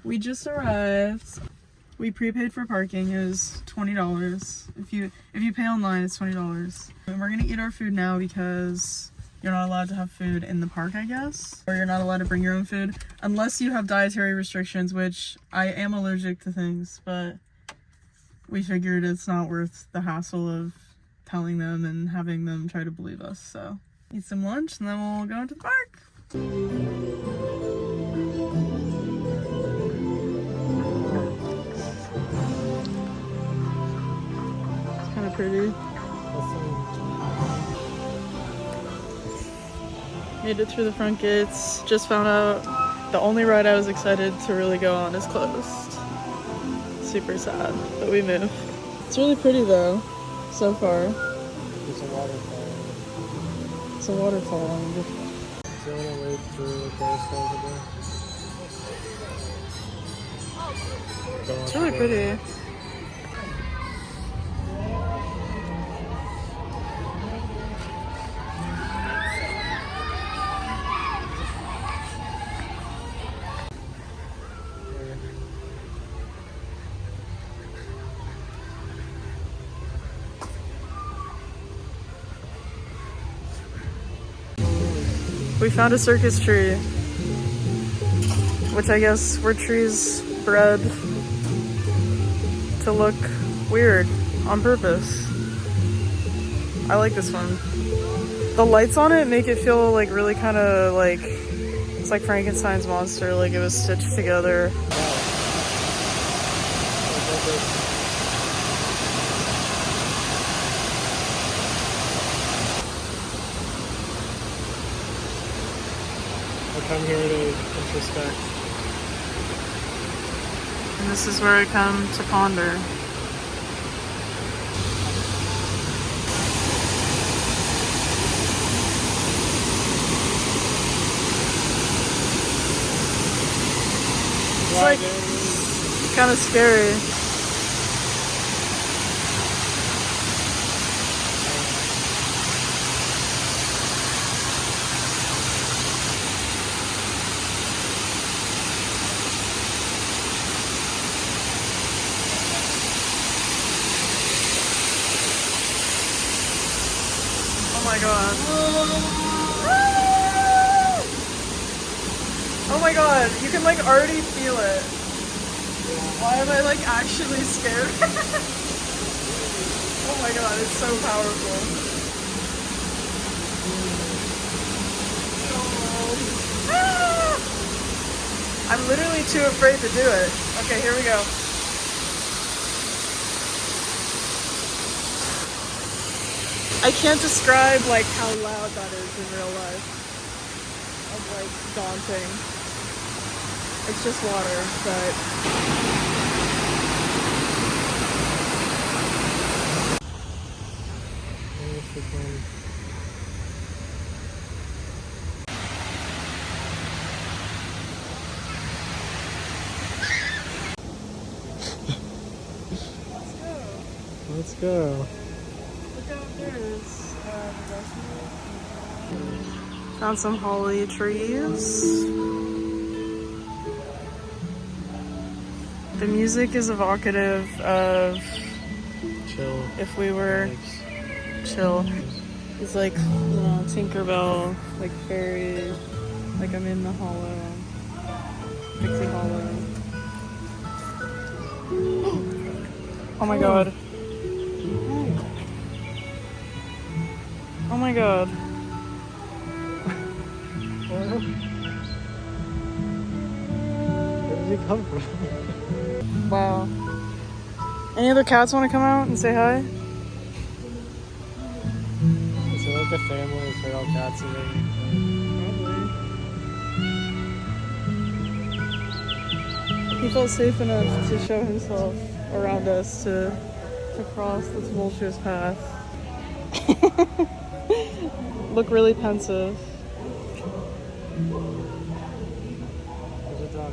We just arrived. We prepaid for parking. It was $20. If you pay online, it's $20. And we're gonna eat our food now because you're not allowed to have food in the park, I guess. Or you're not allowed to bring your own food unless you have dietary restrictions, which I am allergic to things, but we figured it's not worth the hassle of telling them and having them try to believe us. So eat some lunch and then we'll go into the park. It's kind of pretty. Made it through the front gates. Just found out the only ride I was excited to really go on is closed. Super sad, but we moved. It's really pretty though, so far. There's a waterfall. It's a waterfall. Do you want to wade through the carousel today? It's really pretty. We found a circus tree, which I guess were trees bred to look weird on purpose. I like this one. The lights on it make it feel like really kind of like it's like Frankenstein's monster, like it was stitched together. I come here to introspect. And this is where I come to ponder. It's like kind of scary. Oh my god. Oh my god, you can like already feel it. Why am I like actually scared? Oh my god, it's so powerful. Ah! I'm literally too afraid to do it. Okay, here we go. I can't describe like how loud that is in real life. It's like daunting. It's just water, but Let's go. look out there is found some holly trees. The music is evocative of Chill. if we were chill. It's like, you know, Tinkerbell, like fairy, like I'm in the hollow, Dixie Hollow. Oh my god. Oh my god. Where did you come from? Wow. Any other cats want to come out and say hi? Is it like a family of feral cats and He felt safe enough to show himself around us to cross this vulture's path. Look really pensive. There's a duck.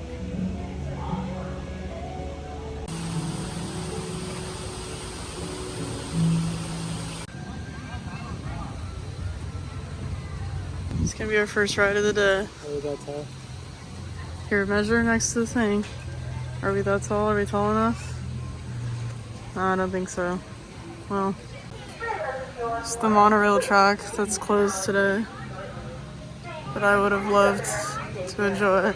It's gonna be our first ride of the day. Oh, that's tough. Here, measure next to the thing. Are we that tall? Are we tall enough? No, I don't think so. Well, it's the monorail track that's closed today. But I would have loved to enjoy it.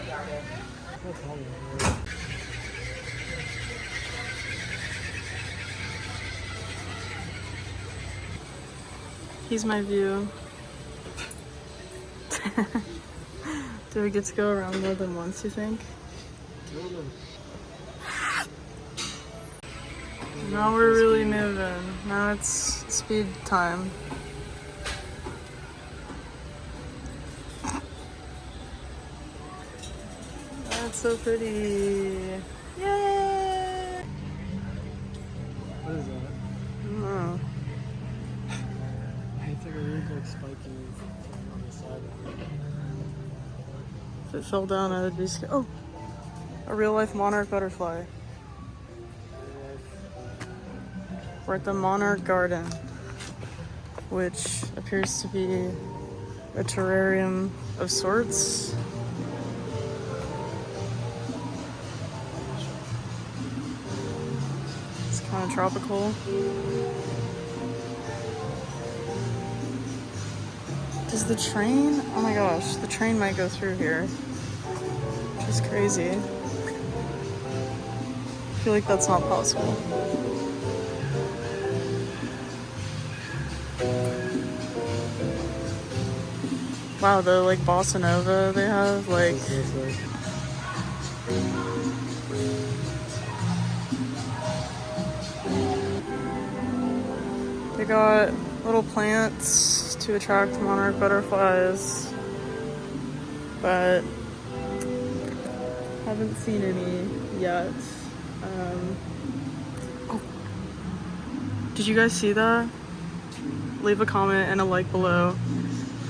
Here's my view. Do we get to go around more than once, you think? Now we're really moving. Now it's speed time. That's so pretty. Yay! What is that? I don't know. It's like a weird, like, spiky thing on the side of it. If it fell down, I would be scared. Oh! A real life monarch butterfly. We're at the Monarch Garden, which appears to be a terrarium of sorts. It's kind of tropical. Does the train? Oh my gosh, the train might go through here, which is crazy. I feel like that's not possible. Wow, the like bossa nova they have, like. They got little plants to attract monarch butterflies, but haven't seen any yet. Oh. Did you guys see that? Leave a comment and a like below.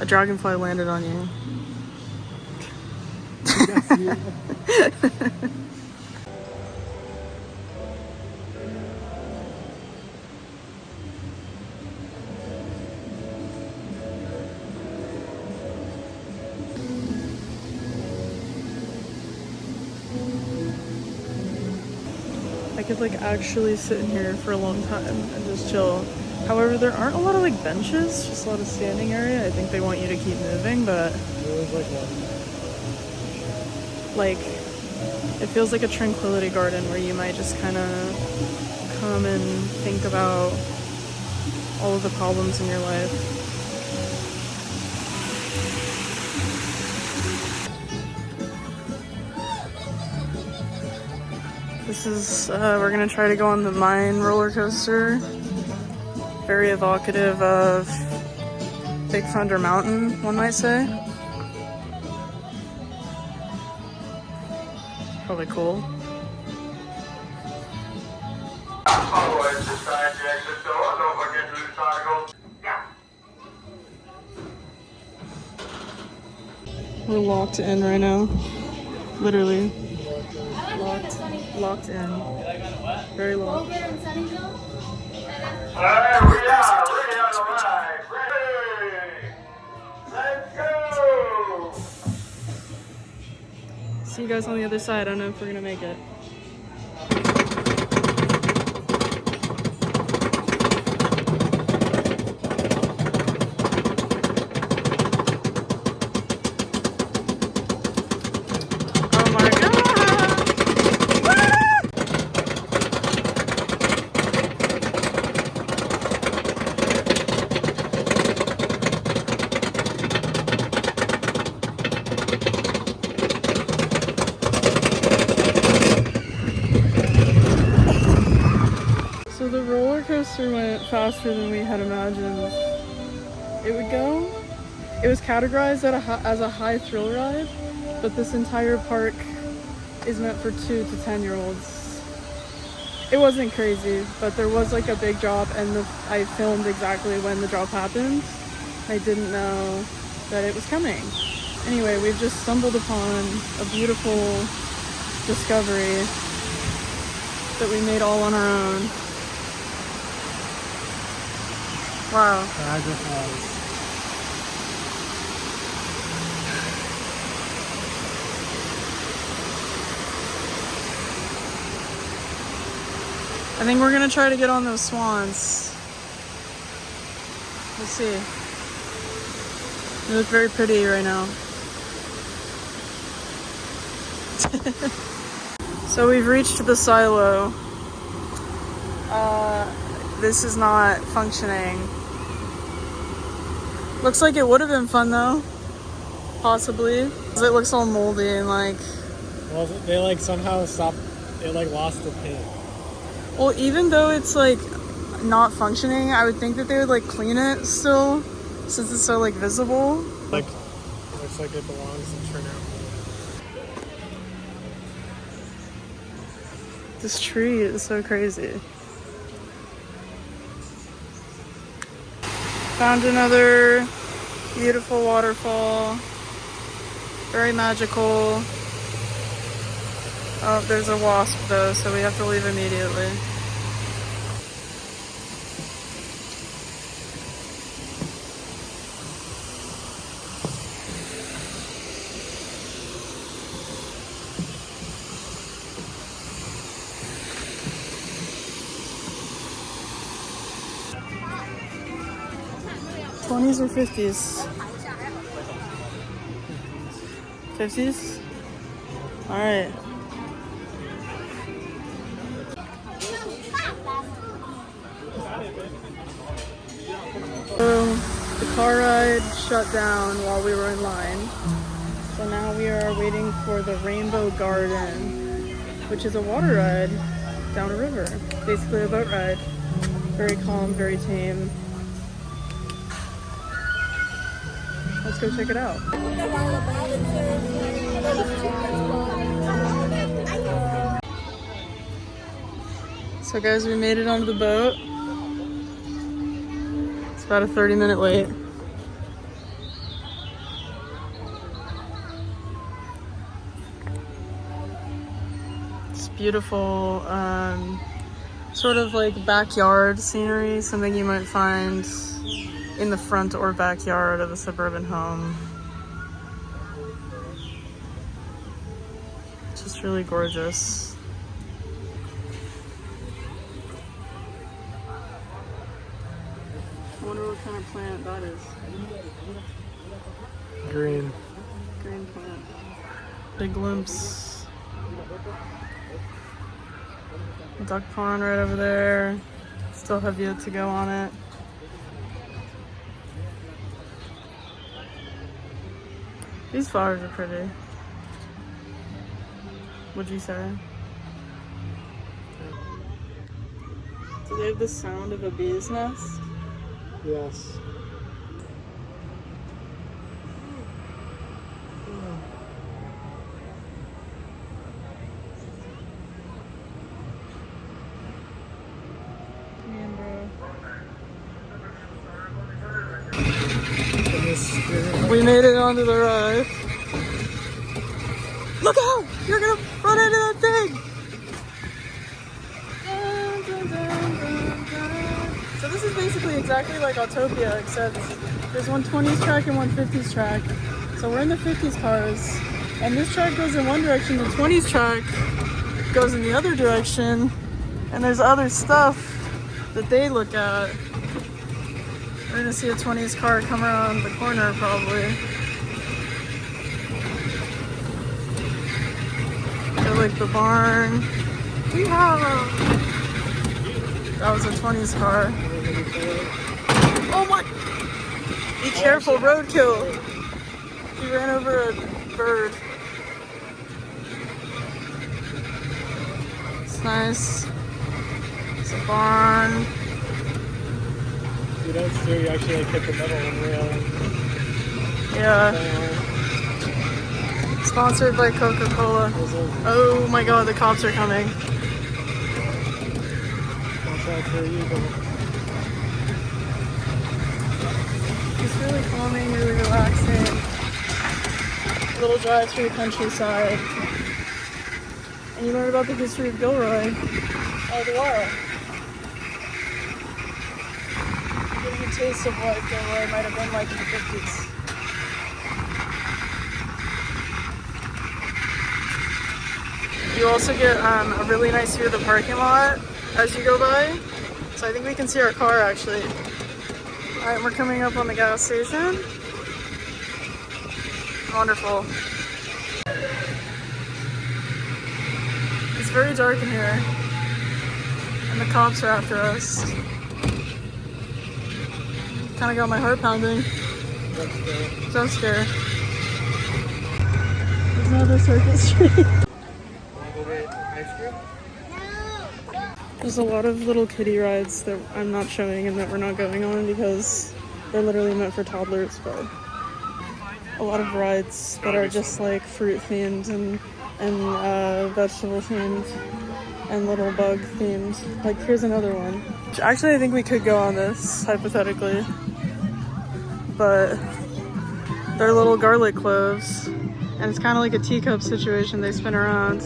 A dragonfly landed on you. I could like actually sit in here for a long time and just chill. However, there aren't a lot of like benches, just a lot of standing area. I think they want you to keep moving, but like it feels like a tranquility garden where you might just kind of come and think about all of the problems in your life. This is, we're gonna try to go on the Mine roller coaster. Very evocative of Big Thunder Mountain, one might say. Probably cool. We're locked in right now. Literally. Locked in. Very locked. Alright, we are ready on the ride. Ready! Let's go! See you guys on the other side. I don't know if we're gonna make it. Oh my god! So the roller coaster went faster than we had imagined it would go. It was categorized as a high thrill ride, but this entire park is meant for 2 to 10-year-olds. It wasn't crazy, but there was like a big drop, and I filmed exactly when the drop happened. I didn't know that it was coming. Anyway, we've just stumbled upon a beautiful discovery that we made all on our own. Wow. Niagara Falls. I think we're gonna try to get on those swans. We'll see. They look very pretty right now. So we've reached the silo. This is not functioning. Looks like it would have been fun though. Possibly. It looks all moldy and like... Well, they like somehow stopped, it like lost the paint. Well, even though it's like not functioning, I would think that they would like clean it still, since it's so like visible. Like, looks like it belongs to turn out. This tree is so crazy. Found another beautiful waterfall. Very magical. Oh, there's a wasp though, so we have to leave immediately. $20s or $50s? $50s? Alright. So the car ride shut down while we were in line. So now we are waiting for the Rainbow Garden, which is a water ride down a river. Basically a boat ride. Very calm, very tame. Let's go check it out. So guys, we made it onto the boat. It's about a 30-minute wait. It's beautiful, sort of like backyard scenery, something you might find in the front or backyard of a suburban home. Just really gorgeous. I wonder what kind of plant that is. Green. Green plant. Big glimpse. Duck pond right over there. Still have yet to go on it. These flowers are pretty. What'd you say? Do they have the sound of a bee's nest? Yes. Man, bro. We made it onto the ride. Look out! You're gonna run into that thing! So this is basically exactly like Autopia, except there's one 20s track and one 50s track. So we're in the 50s cars, and this track goes in one direction, the 20s track goes in the other direction, and there's other stuff that they look at. We're gonna see a 20s car come around the corner probably. They're like the barn. Yeehaw! That was a 20s car. Oh my! Be careful, roadkill! He ran over a bird. It's nice. It's a barn. You don't steer, you actually like hit the metal and rail. Yeah. Sponsored by Coca-Cola. Oh my god, the cops are coming. Watch out for you, but It's really calming, really relaxing. A little drive through the countryside. And you learn about the history of Gilroy all the while. Getting a taste of what Gilroy might have been like in the 50s. You also get a really nice view of the parking lot as you go by. So I think we can see our car actually. All right, we're coming up on the gas station. Wonderful. It's very dark in here. And the cops are after us. Kind of got my heart pounding. Jump scare. There's another Circuit Street. There's a lot of little kiddie rides that I'm not showing and that we're not going on because they're literally meant for toddlers, but a lot of rides that are just like fruit themed and vegetable themed and little bug themed. Like here's another one. Actually, I think we could go on this hypothetically, but they're little garlic cloves and it's kind of like a teacup situation. They spin around.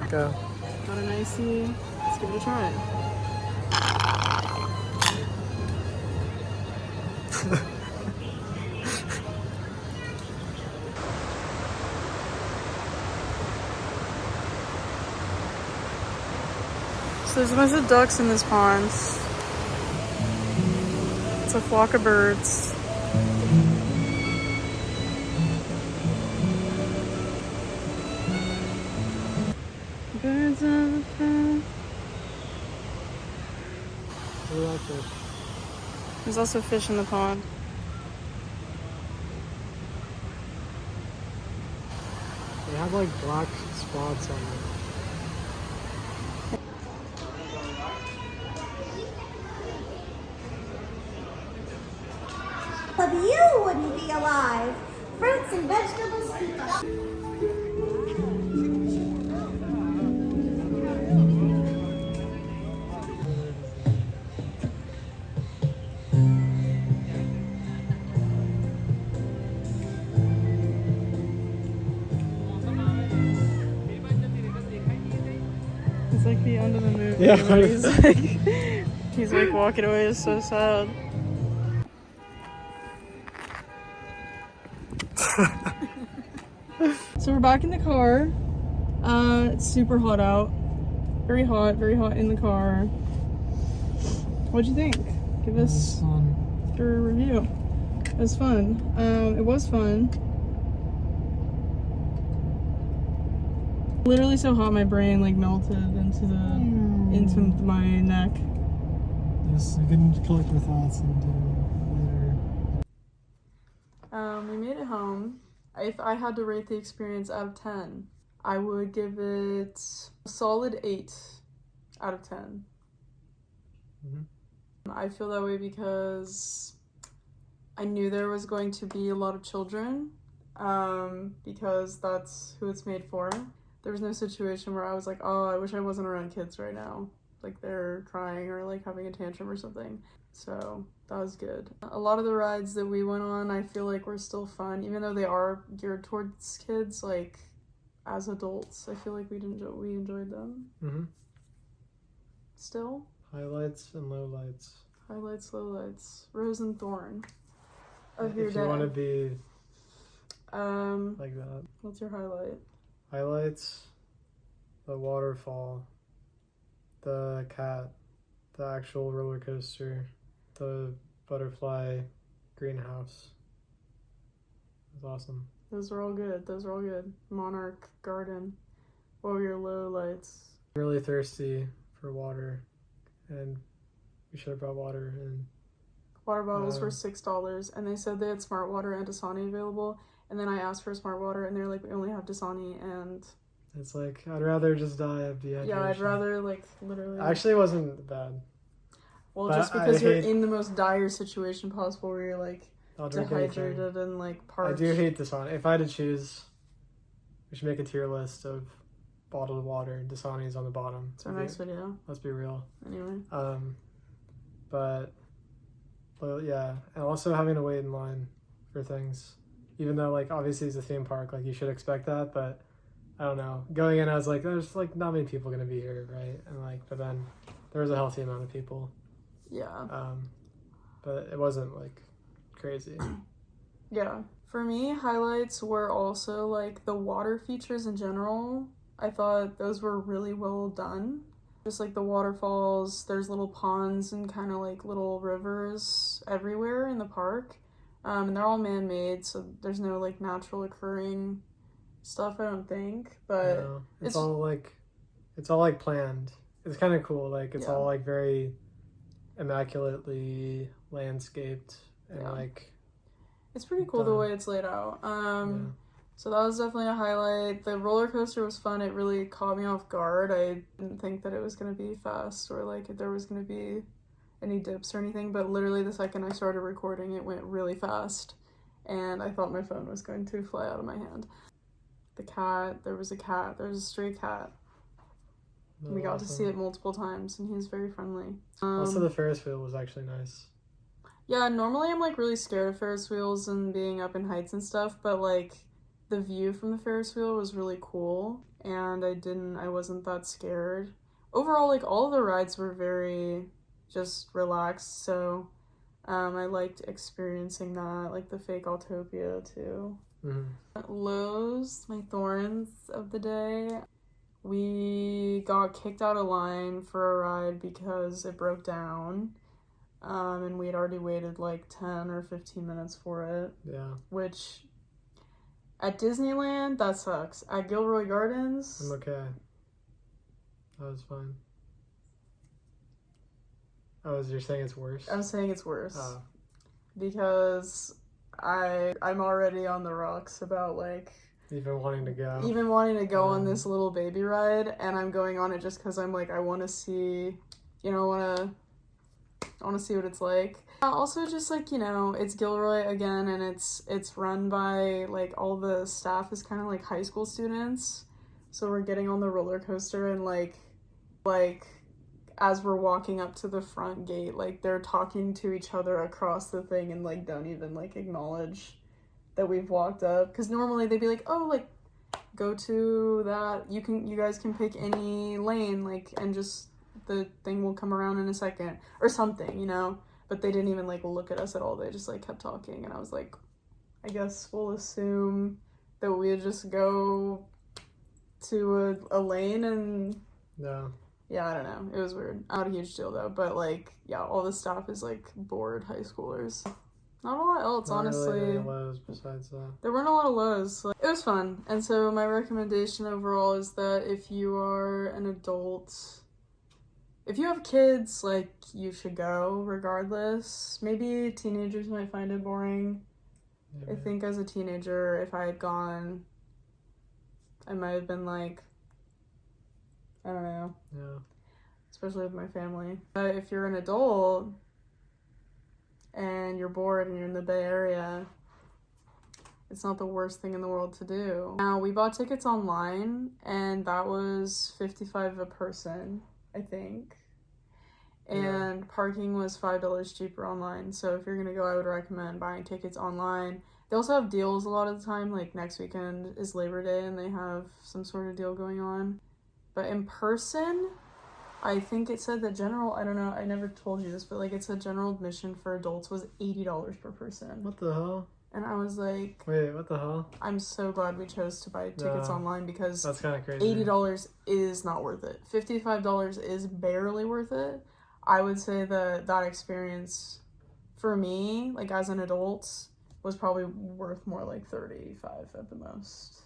Go. Got an icy. Let's give it a try. So there's a bunch of ducks in this pond. It's a flock of birds. Birds of the field. What about fish? There's also fish in the pond. They have like black spots on them. Of you wouldn't be alive. Fruits and vegetables keep us. It's like the end of the movie. Yeah. Where he's like walking away. It's so sad. So we're back in the car. It's super hot out. Very hot in the car. What'd you think? Give us your review. It was fun. It was fun. Literally so hot my brain like melted into my neck. Yes, you can collect your thoughts and later. We made it home. If I had to rate the experience out of 10, I would give it a solid 8 out of 10. I feel that way because I knew there was going to be a lot of children, because that's who it's made for. There was no situation where I was like, oh, I wish I wasn't around kids right now. like they're crying or like having a tantrum or something. So that was good. A lot of the rides that we went on, I feel like were still fun, even though they are geared towards kids. Like as adults, I feel like we enjoyed them. Mm-hmm. Still. Highlights and lowlights. Highlights, lowlights. Rose and thorn of your If day. you want to be like that. What's your highlight? Highlights, the waterfall, the cat, the actual roller coaster, the butterfly greenhouse. It was awesome. Those are all good. Monarch Garden. What were your lowlights? Really thirsty for water, and we should have brought water. And Water bottles were $6, and they said they had Smart Water and Dasani available. And then I asked for Smart Water, and they're like, we only have Dasani, and it's like, I'd rather just die of dehydration. yeah, I'd rather like literally. Actually, it wasn't bad. Well, but just because you're hate- in the most dire situation possible, where you're like I'll drink anything. dehydrated and like I parched. do hate Dasani. If I had to choose, we should make a tier list of bottled water. Dasani's on the bottom. It's our next video. Let's be real. Anyway. But yeah, and also having to wait in line for things, even though like obviously it's a theme park, like you should expect that, but I don't know. Going in, I was like, there's like not many people gonna be here, right? And like, but then there was a healthy amount of people. Yeah. But it wasn't like crazy. Yeah. For me, highlights were also like the water features in general. I thought those were really well done. Just like the waterfalls, there's little ponds and kind of like little rivers everywhere in the park. And they're all man-made, so there's no like natural occurring stuff, I don't think. But No, it's all like planned. It's kind of cool. Like it's all like very immaculately landscaped and like it's pretty cool the way it's laid out. So that was definitely a highlight. The roller coaster was fun. It really caught me off guard. I didn't think that it was going to be fast or like if there was going to be any dips or anything, but literally the second I started recording, it went really fast and I thought my phone was going to fly out of my hand. The cat, there was a stray cat. We got to see it multiple times and he's very friendly. Also the Ferris wheel was actually nice. Yeah, normally I'm like really scared of Ferris wheels and being up in heights and stuff, but like the view from the Ferris wheel was really cool and I wasn't that scared. Overall, like all of the rides were very just relaxed, so I liked experiencing that, like the fake Autopia too. Mm-hmm. Lows, my thorns of the day. We got kicked out of line for a ride because it broke down. And we had already waited like 10 or 15 minutes for it. Yeah. Which, at Disneyland, that sucks. At Gilroy Gardens... I'm okay. That was fine. Oh, you're saying it's worse? I'm saying it's worse. Oh. Because I'm already on the rocks about like... Even wanting to go on this little baby ride, and I'm going on it just because I'm like, I want to see, I want to see what it's like. Also, just like, it's Gilroy again, and it's run by like all the staff is kind of like high school students. So we're getting on the roller coaster and like as we're walking up to the front gate, like they're talking to each other across the thing and like don't even like acknowledge that we've walked up, because normally they'd be like, oh, like go to that, you guys can pick any lane, like, and just the thing will come around in a second or something, but they didn't even like look at us at all. They just like kept talking, and I was like, I guess we'll assume that we just go to a lane. And yeah, I don't know, it was weird. Not a huge deal though, but like, yeah, all the staff is like bored high schoolers. Not a lot else, honestly. Really any lows besides that. There weren't a lot of lows. Like, it was fun. And so my recommendation overall is that if you are an adult, if you have kids, like, you should go regardless. Maybe teenagers might find it boring. Maybe. I think as a teenager, if I had gone, I might have been like, I don't know. Yeah. Especially with my family. But if you're an adult and you're bored and you're in the Bay Area, it's not the worst thing in the world to do. Now, we bought tickets online, and that was $55 a person, I think. and parking was $5 cheaper online. So if you're gonna go, I would recommend buying tickets online. They also have deals a lot of the time, like next weekend is Labor Day and they have some sort of deal going on. But in person, I think it said that general, I don't know, I never told you this, but like it said general admission for adults was $80 per person. What the hell? And I was like, Wait, what the hell? I'm so glad we chose to buy tickets online because That's kind of crazy. $80 is not worth it. $55 is barely worth it. I would say that experience for me, like as an adult, was probably worth more like 35 at the most.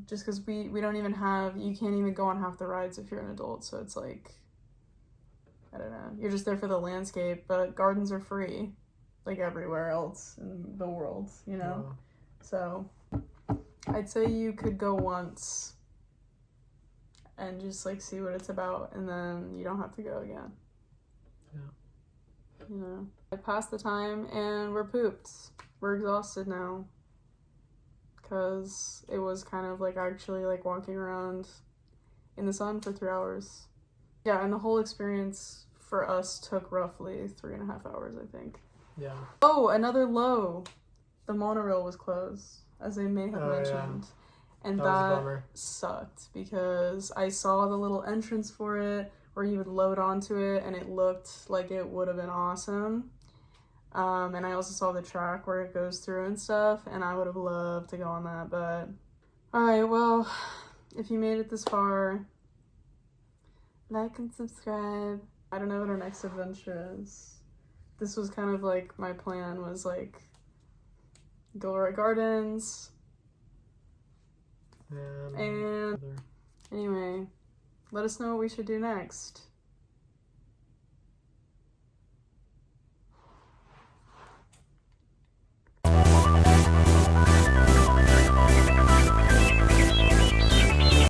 Just because we don't even have, you can't even go on half the rides if you're an adult. So it's like, I don't know, you're just there for the landscape, but gardens are free. Like everywhere else in the world, you know? Wow. So I'd say you could go once and just like see what it's about, and then you don't have to go again. Yeah. You know? I passed the time and we're pooped. We're exhausted now. Because it was kind of like actually like walking around in the sun for 3 hours. Yeah, and the whole experience for us took roughly 3.5 hours, I think. Yeah. Oh, another low. The monorail was closed, as they may have mentioned. Yeah. And That was a that bummer. sucked because I saw the little entrance for it where you would load onto it and it looked like it would have been awesome. And I also saw the track where it goes through and stuff, and I would have loved to go on that, but alright, well, if you made it this far, like and subscribe. I don't know what our next adventure is. This was kind of like my plan was like Gilroy Gardens. And anyway, let us know what we should do next.